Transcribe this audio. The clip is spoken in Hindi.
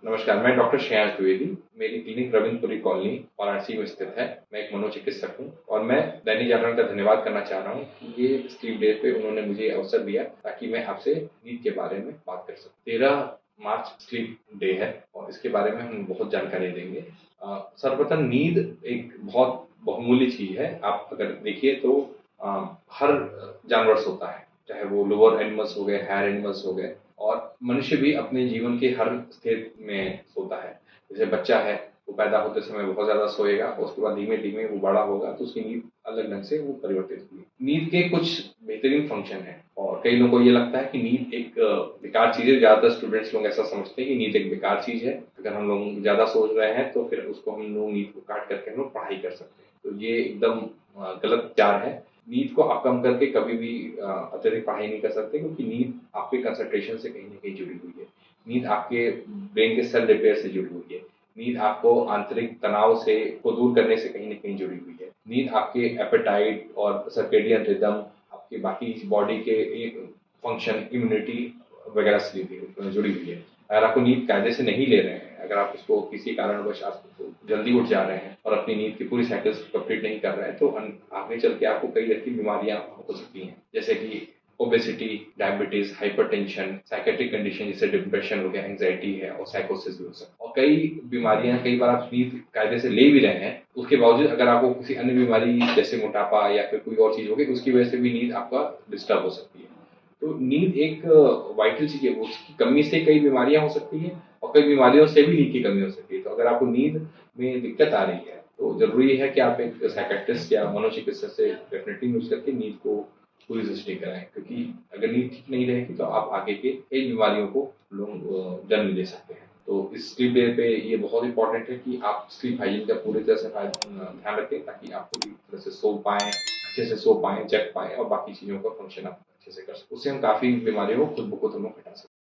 नमस्कार, मैं डॉक्टर श्रेयांश द्विवेदी। मेरी क्लिनिक रविंद्रपुरी कॉलोनी वाराणसी में स्थित है। मैं एक मनोचिकित्सक हूँ और मैं दैनिक जागरण का धन्यवाद करना चाह रहा हूँ कि ये स्लीप डे पे उन्होंने मुझे अवसर दिया ताकि मैं आपसे नींद के बारे में बात कर सकूँ। 13 मार्च स्लीप डे है और इसके बारे में हम बहुत जानकारी देंगे। सर्वप्रथम नींद एक बहुत बहुमूल्य चीज है। आप अगर देखिए तो हर जानवर सोता है, चाहे वो लोअर एनिमल्स हो गए, हायर एनिमल्स हो गए, और मनुष्य भी अपने जीवन के हर स्थिति में सोता है। जैसे बच्चा है, वो पैदा होते समय बहुत ज्यादा सोएगा और उसके बाद धीमे धीमे वो बड़ा होगा तो उसकी नींद अलग ढंग से वो परिवर्तित हुई। नींद के कुछ बेहतरीन फंक्शन है और कई लोगों को ये लगता है कि नींद एक बेकार चीज है। ज्यादातर स्टूडेंट्स लोग ऐसा समझते हैं कि नींद एक बेकार चीज है। अगर हम लोग ज्यादा सोच रहे हैं तो फिर उसको हम लोग नींद को काट करके हम लोग पढ़ाई कर सकते हैं, तो ये एकदम गलत विचार है। नींद को आप कम करके कभी भी अत्यधिक पढ़ाई नहीं कर सकते, क्योंकि नींद आपके कंसंट्रेशन से कहीं ना कहीं जुड़ी हुई है। नींद आपके ब्रेन के सेल रिपेयर से जुड़ी हुई है। नींद आपको आंतरिक तनाव से को दूर करने से कहीं ना कहीं जुड़ी हुई है। नींद आपके एपेटाइट और सर्केडियन रिदम, आपके बाकी बॉडी के एक फंक्शन, इम्यूनिटी वगैरह से जुड़ी हुई है। अगर आपको नींद कायदे से नहीं ले रहे हैं, अगर आप उसको किसी कारणवश आप जल्दी उठ जा रहे हैं और अपनी नींद की पूरी साइकिल्स कंप्लीट नहीं कर रहे हैं, तो आगे चल के आपको कई तरह की बीमारियां हो सकती हैं, जैसे कि obesity, diabetes, hypertension, psychiatric condition जैसे डिप्रेशन हो गया, एंजाइटी है और साइकोसिस भी हो सकता है। और कई बीमारियां, कई बार आप नींद कायदे से ले भी रहे हैं, उसके बावजूद अगर आपको किसी अन्य बीमारी जैसे मोटापा या फिर कोई और चीज होगी, उसकी वजह से भी नींद आपका डिस्टर्ब हो सकती है। तो नींद एक वाइटल चीज है। उसकी कमी से कई बीमारियां हो सकती हैं और कई बीमारियों से भी नींद की कमी हो सकती है। तो अगर आपको नींद में दिक्कत आ रही है तो जरूरी है कि आप एक साइकेट्रिस्ट या मनोचिकित्सक से डेफिनेटली यूज करके नींद को पूरी दृष्टि कराएं, क्योंकि अगर नींद ठीक नहीं रहेगी तो आप आगे के कई बीमारियों को लोग जन्म ले सकते हैं। तो इस स्लीप डे पे ये बहुत इंपॉर्टेंट है कि आप स्लीप हाइजीन का पूरी तरह से ध्यान रखें, ताकि आप पूरी तरह से सो पाएं, अच्छे से सो पाएं, जग पाएं और बाकी चीजों का फंक्शन आप अच्छे से कर सकें। उससे हम काफी बीमारियों को खुद ब खुद हम लोग हटा सकते हैं।